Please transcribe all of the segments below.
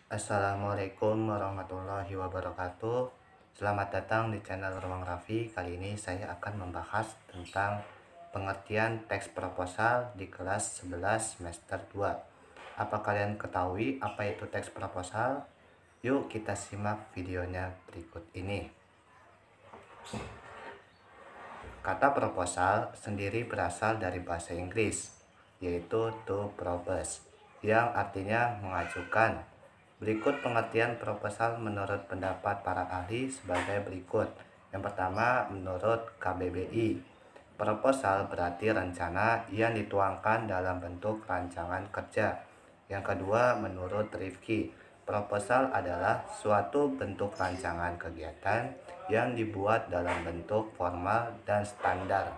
Assalamualaikum warahmatullahi wabarakatuh. Selamat datang di channel Ruang Raffi. Kali ini saya akan membahas tentang pengertian teks proposal di kelas 11 semester 2. Apa kalian ketahui apa itu teks proposal? Yuk kita simak videonya berikut ini. Kata proposal sendiri berasal dari bahasa Inggris, yaitu to propose, yang artinya mengajukan. Berikut pengertian proposal menurut pendapat para ahli sebagai berikut. Yang pertama, menurut KBBI, proposal berarti rencana yang dituangkan dalam bentuk rancangan kerja. Yang kedua, menurut Rifki, proposal adalah suatu bentuk rancangan kegiatan yang dibuat dalam bentuk formal dan standar.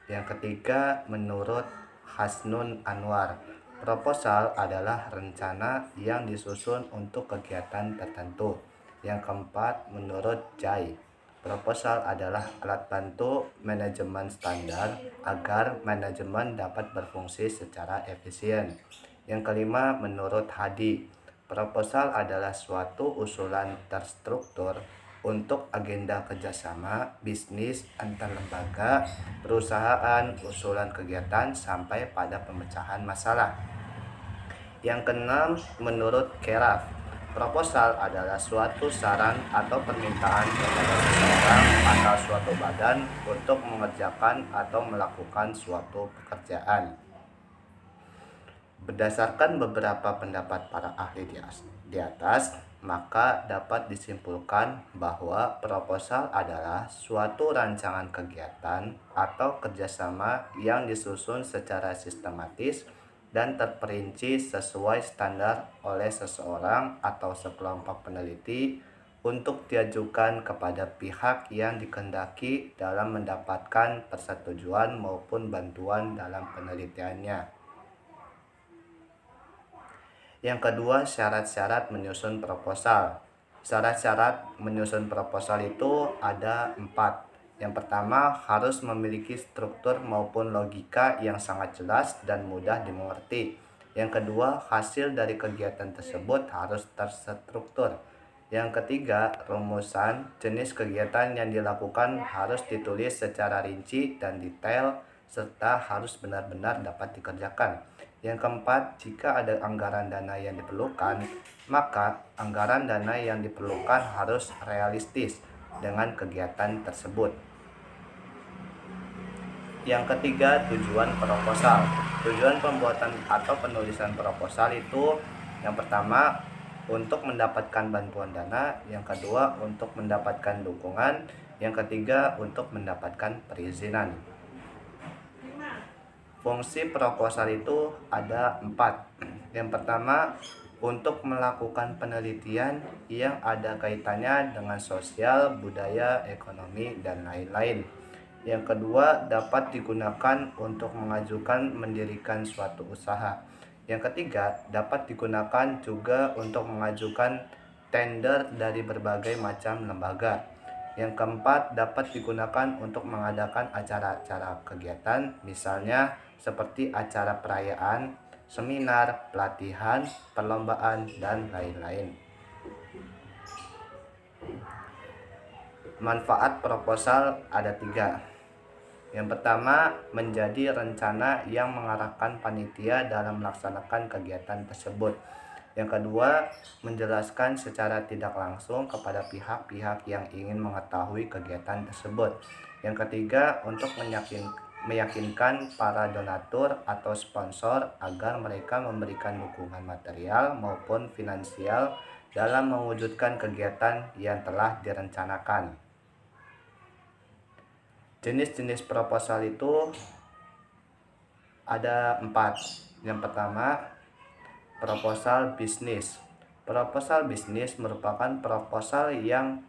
Yang ketiga, menurut Hasnun Anwar, proposal adalah rencana yang disusun untuk kegiatan tertentu. Yang keempat, menurut Jai, proposal adalah alat bantu manajemen standar agar manajemen dapat berfungsi secara efisien. Yang kelima, menurut Hadi, proposal adalah suatu usulan terstruktur untuk agenda kerjasama bisnis antar lembaga, perusahaan, usulan kegiatan sampai pada pemecahan masalah. Yang keenam, menurut Keraf, proposal adalah suatu saran atau permintaan kepada seseorang atau suatu badan untuk mengerjakan atau melakukan suatu pekerjaan. Berdasarkan beberapa pendapat para ahli di atas, maka dapat disimpulkan bahwa proposal adalah suatu rancangan kegiatan atau kerjasama yang disusun secara sistematis dan terperinci sesuai standar oleh seseorang atau sekelompok peneliti untuk diajukan kepada pihak yang dikehendaki dalam mendapatkan persetujuan maupun bantuan dalam penelitiannya. Yang kedua, syarat-syarat menyusun proposal. Syarat-syarat menyusun proposal itu ada 4. Yang pertama, harus memiliki struktur maupun logika yang sangat jelas dan mudah dimengerti. Yang kedua, hasil dari kegiatan tersebut harus terstruktur. Yang ketiga, rumusan jenis kegiatan yang dilakukan harus ditulis secara rinci dan detail serta harus benar-benar dapat dikerjakan. Yang keempat, jika ada anggaran dana yang diperlukan, maka anggaran dana yang diperlukan harus realistis dengan kegiatan tersebut. Yang ketiga, tujuan proposal. Tujuan pembuatan atau penulisan proposal itu yang pertama, untuk mendapatkan bantuan dana, yang kedua, untuk mendapatkan dukungan, yang ketiga, untuk mendapatkan perizinan. Fungsi proposal itu ada 4. Yang pertama, untuk melakukan penelitian yang ada kaitannya dengan sosial, budaya, ekonomi, dan lain-lain. Yang kedua, dapat digunakan untuk mengajukan mendirikan suatu usaha. Yang ketiga, dapat digunakan juga untuk mengajukan tender dari berbagai macam lembaga. Yang keempat, dapat digunakan untuk mengadakan acara-acara kegiatan, misalnya seperti acara perayaan, seminar, pelatihan, perlombaan, dan lain-lain. Manfaat proposal ada 3. Yang pertama, menjadi rencana yang mengarahkan panitia dalam melaksanakan kegiatan tersebut. Yang kedua, menjelaskan secara tidak langsung kepada pihak-pihak yang ingin mengetahui kegiatan tersebut. Yang ketiga, untuk meyakinkan para donatur atau sponsor agar mereka memberikan dukungan material maupun finansial dalam mewujudkan kegiatan yang telah direncanakan. Jenis-jenis proposal itu ada 4. Yang pertama, proposal bisnis. Proposal bisnis merupakan proposal yang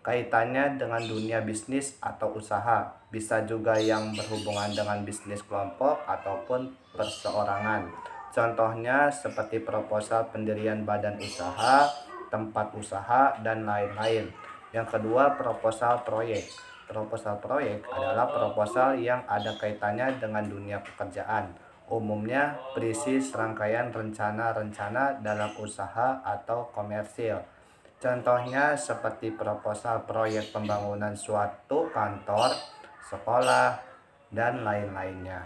kaitannya dengan dunia bisnis atau usaha. Bisa juga yang berhubungan dengan bisnis kelompok ataupun perseorangan. Contohnya seperti proposal pendirian badan usaha, tempat usaha, dan lain-lain. Yang kedua, proposal proyek. Proposal proyek adalah proposal yang ada kaitannya dengan dunia pekerjaan. umumnya berisi serangkaian rencana-rencana dalam usaha atau komersil. Contohnya seperti proposal proyek pembangunan suatu kantor, sekolah, dan lain-lainnya.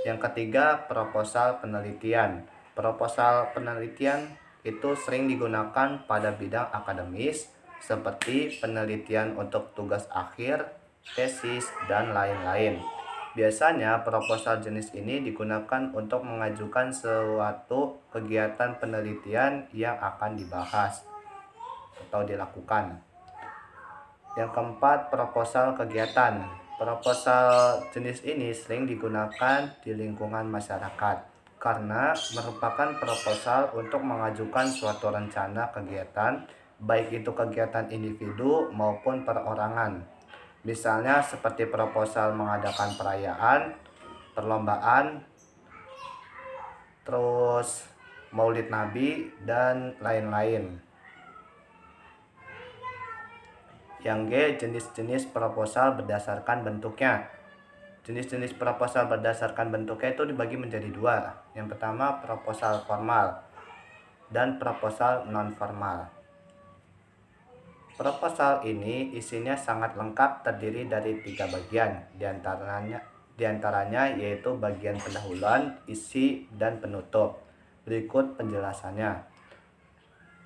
Yang ketiga, proposal penelitian. Proposal penelitian itu sering digunakan pada bidang akademis seperti penelitian untuk tugas akhir, tesis, dan lain-lain. Biasanya proposal jenis ini digunakan untuk mengajukan suatu kegiatan penelitian yang akan dibahas atau dilakukan. Yang keempat, proposal kegiatan. Proposal jenis ini sering digunakan di lingkungan masyarakat karena merupakan proposal untuk mengajukan suatu rencana kegiatan, baik itu kegiatan individu maupun perorangan. Misalnya seperti proposal mengadakan perayaan, perlombaan, terus Maulid Nabi, dan lain-lain. Yang G, jenis-jenis proposal berdasarkan bentuknya. Jenis-jenis proposal berdasarkan bentuknya itu dibagi menjadi dua. Yang pertama, proposal formal dan proposal non-formal. Proposal ini isinya sangat lengkap, terdiri dari 3 bagian, diantaranya yaitu bagian pendahuluan, isi, dan penutup. Berikut penjelasannya.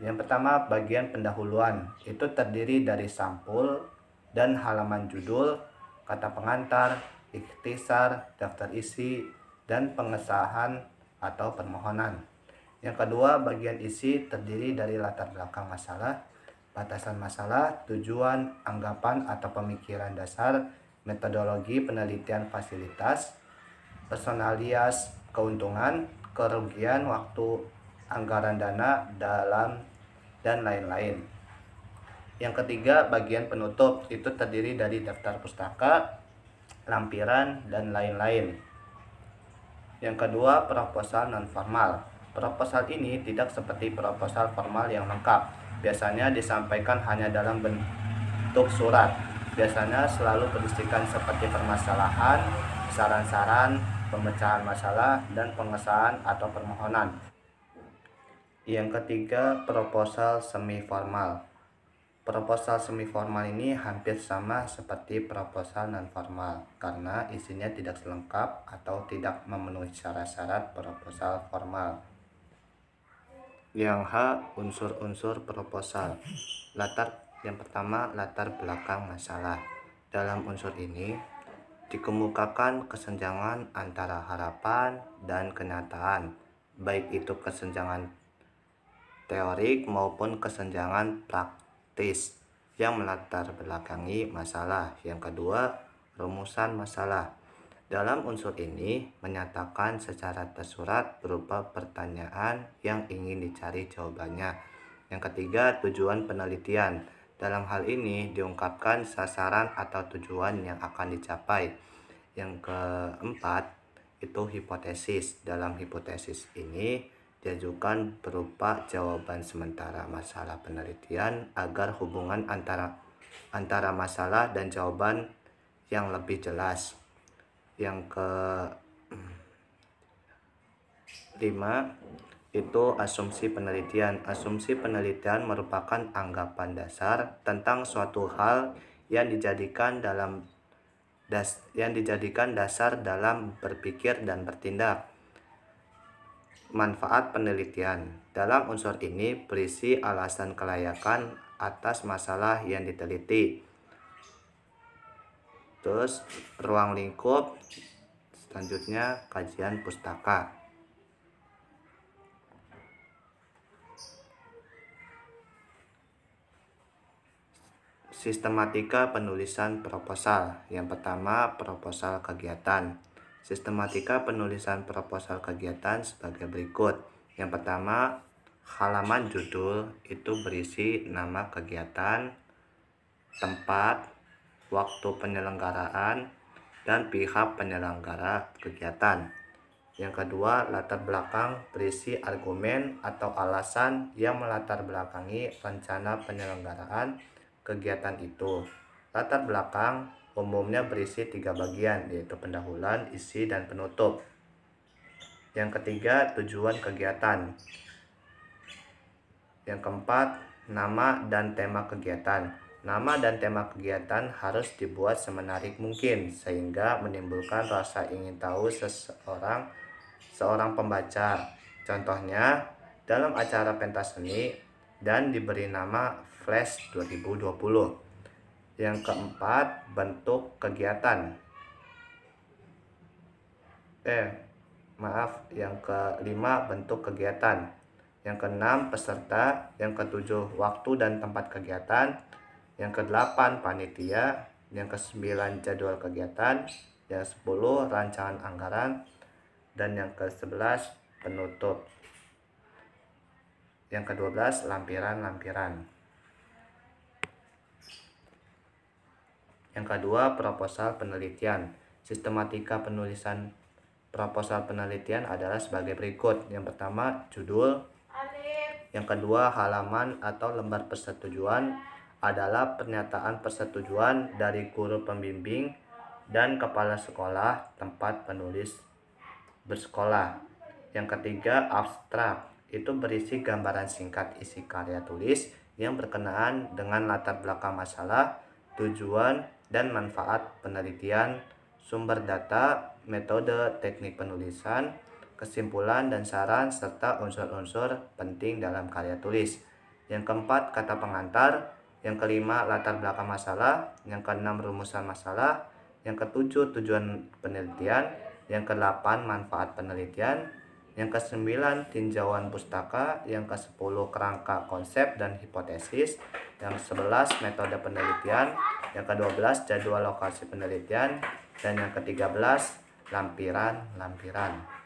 Yang pertama, bagian pendahuluan. Itu terdiri dari sampul dan halaman judul, kata pengantar, ikhtisar, daftar isi, dan pengesahan atau permohonan. Yang kedua, bagian isi terdiri dari latar belakang masalah, batasan masalah, tujuan, anggapan atau pemikiran dasar, metodologi penelitian, fasilitas, personalias, keuntungan, kerugian, waktu, anggaran dana, dan lain-lain. Yang ketiga, bagian penutup. Itu terdiri dari daftar pustaka, lampiran, dan lain-lain. Yang kedua, proposal non-formal. Proposal ini tidak seperti proposal formal yang lengkap. Biasanya disampaikan hanya dalam bentuk surat. Biasanya selalu berisikan seperti permasalahan, saran-saran, pemecahan masalah, dan pengesahan atau permohonan. Yang ketiga, proposal semi-formal. Proposal semi-formal ini hampir sama seperti proposal non-formal karena isinya tidak selengkap atau tidak memenuhi syarat-syarat proposal formal. Yang H, unsur-unsur proposal. Yang pertama, latar belakang masalah. Dalam unsur ini dikemukakan kesenjangan antara harapan dan kenyataan, baik itu kesenjangan teorik maupun kesenjangan praktis yang melatar belakangi masalah. Yang kedua, rumusan masalah. Dalam unsur ini menyatakan secara tersurat berupa pertanyaan yang ingin dicari jawabannya. Yang ketiga, tujuan penelitian. Dalam hal ini diungkapkan sasaran atau tujuan yang akan dicapai. Yang keempat, itu hipotesis. Dalam hipotesis ini diajukan berupa jawaban sementara masalah penelitian agar hubungan antara masalah dan jawaban yang lebih jelas. Yang kelima, itu asumsi penelitian. Asumsi penelitian merupakan anggapan dasar tentang suatu hal yang dijadikan dasar dalam berpikir dan bertindak. Manfaat penelitian. Dalam unsur ini berisi alasan kelayakan atas masalah yang diteliti. Terus ruang lingkup, selanjutnya kajian pustaka. Sistematika penulisan proposal. Yang pertama, proposal kegiatan. Sistematika penulisan proposal kegiatan sebagai berikut. Yang pertama, halaman judul itu berisi nama kegiatan, tempat, waktu penyelenggaraan, dan pihak penyelenggara kegiatan. Yang kedua, latar belakang berisi argumen atau alasan yang melatar belakangi rencana penyelenggaraan kegiatan itu. Latar belakang umumnya berisi 3 bagian, yaitu pendahuluan, isi, dan penutup. Yang ketiga, tujuan kegiatan. Yang keempat, nama dan tema kegiatan. Nama dan tema kegiatan harus dibuat semenarik mungkin sehingga menimbulkan rasa ingin tahu seorang pembaca. Contohnya, dalam acara pentas seni dan diberi nama Flash 2020. Yang keempat, bentuk kegiatan. Yang kelima, bentuk kegiatan. Yang keenam, peserta. Yang ketujuh, waktu dan tempat kegiatan. Yang kedelapan, panitia. Yang kesembilan, jadwal kegiatan. Yang 10, rancangan anggaran. Dan yang ke-11, penutup. Yang ke-12, lampiran-lampiran. Yang kedua, proposal penelitian. Sistematika penulisan proposal penelitian adalah sebagai berikut. Yang pertama, judul. Yang kedua, halaman atau lembar persetujuan adalah pernyataan persetujuan dari guru pembimbing dan kepala sekolah tempat penulis bersekolah. Yang ketiga, abstrak. Itu berisi gambaran singkat isi karya tulis yang berkenaan dengan latar belakang masalah, tujuan, dan manfaat penelitian, sumber data, metode teknik penulisan, kesimpulan dan saran, serta unsur-unsur penting dalam karya tulis. Yang keempat, kata pengantar. Yang kelima, latar belakang masalah. Yang keenam, rumusan masalah. Yang ketujuh, tujuan penelitian. Yang kedelapan, manfaat penelitian. Yang kesembilan, tinjauan pustaka. Yang ke-10, kerangka konsep dan hipotesis. Yang 11, metode penelitian. Yang ke-12, jadwal lokasi penelitian. Dan yang ke-13, lampiran-lampiran.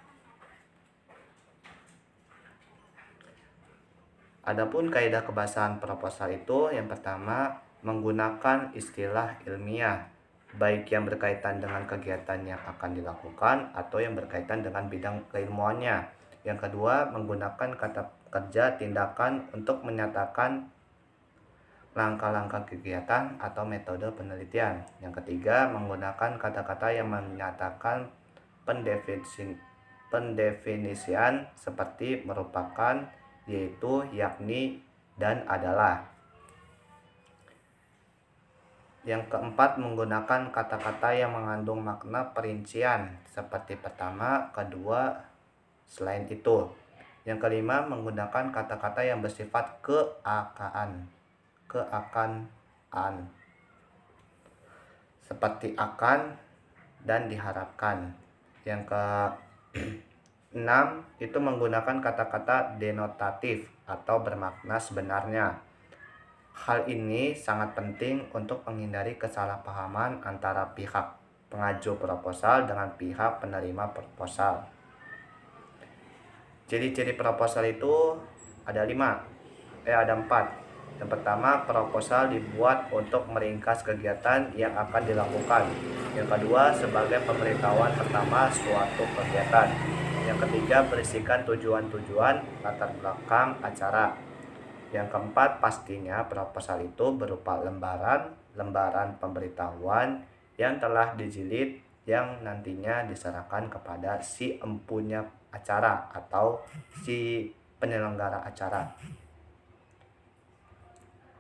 Adapun kaidah kebahasaan proposal itu, yang pertama, menggunakan istilah ilmiah, baik yang berkaitan dengan kegiatan yang akan dilakukan atau yang berkaitan dengan bidang keilmuannya. Yang kedua, menggunakan kata kerja tindakan untuk menyatakan langkah-langkah kegiatan atau metode penelitian. Yang ketiga, menggunakan kata-kata yang menyatakan pendefinisian seperti merupakan, yaitu, yakni, dan adalah. Yang keempat, menggunakan kata-kata yang mengandung makna perincian seperti pertama, kedua, selain itu. Yang kelima, menggunakan kata-kata yang bersifat keakaan seperti akan dan diharapkan. Yang keenam, itu menggunakan kata-kata denotatif atau bermakna sebenarnya. Hal ini sangat penting untuk menghindari kesalahpahaman antara pihak pengaju proposal dengan pihak penerima proposal. Ciri-ciri proposal itu ada 4. Yang pertama, proposal dibuat untuk meringkas kegiatan yang akan dilakukan. Yang kedua, sebagai pemberitahuan pertama suatu kegiatan. Yang ketiga, berisikan tujuan-tujuan, latar belakang acara. Yang keempat, pastinya proposal itu berupa lembaran pemberitahuan yang telah dijilid yang nantinya diserahkan kepada si empunya acara atau si penyelenggara acara.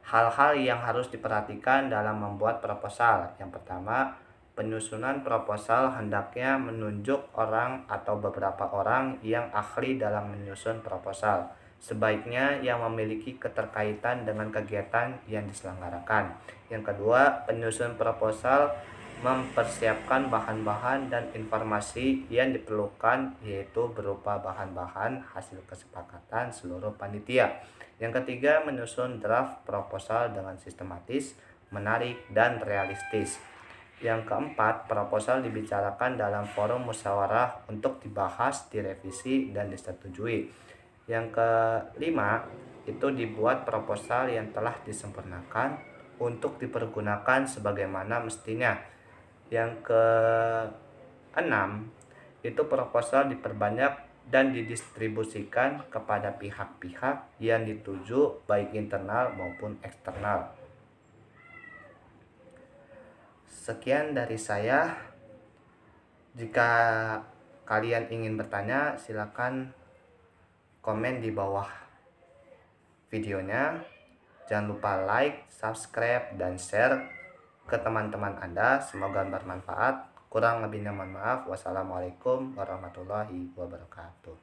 Hal-hal yang harus diperhatikan dalam membuat proposal. Yang pertama, penyusunan proposal hendaknya menunjuk orang atau beberapa orang yang ahli dalam menyusun proposal. Sebaiknya yang memiliki keterkaitan dengan kegiatan yang diselenggarakan. Yang kedua, penyusun proposal mempersiapkan bahan-bahan dan informasi yang diperlukan, yaitu berupa bahan-bahan hasil kesepakatan seluruh panitia. Yang ketiga, menyusun draft proposal dengan sistematis, menarik, dan realistis. Yang keempat, proposal dibicarakan dalam forum musyawarah untuk dibahas, direvisi, dan disetujui. Yang kelima, itu dibuat proposal yang telah disempurnakan untuk dipergunakan sebagaimana mestinya. Yang keenam, itu proposal diperbanyak dan didistribusikan kepada pihak-pihak yang dituju, baik internal maupun eksternal. Sekian dari saya. Jika kalian ingin bertanya, silakan komen di bawah videonya. Jangan lupa like, subscribe, dan share ke teman-teman Anda. Semoga bermanfaat. Kurang lebihnya mohon maaf. Wassalamualaikum warahmatullahi wabarakatuh.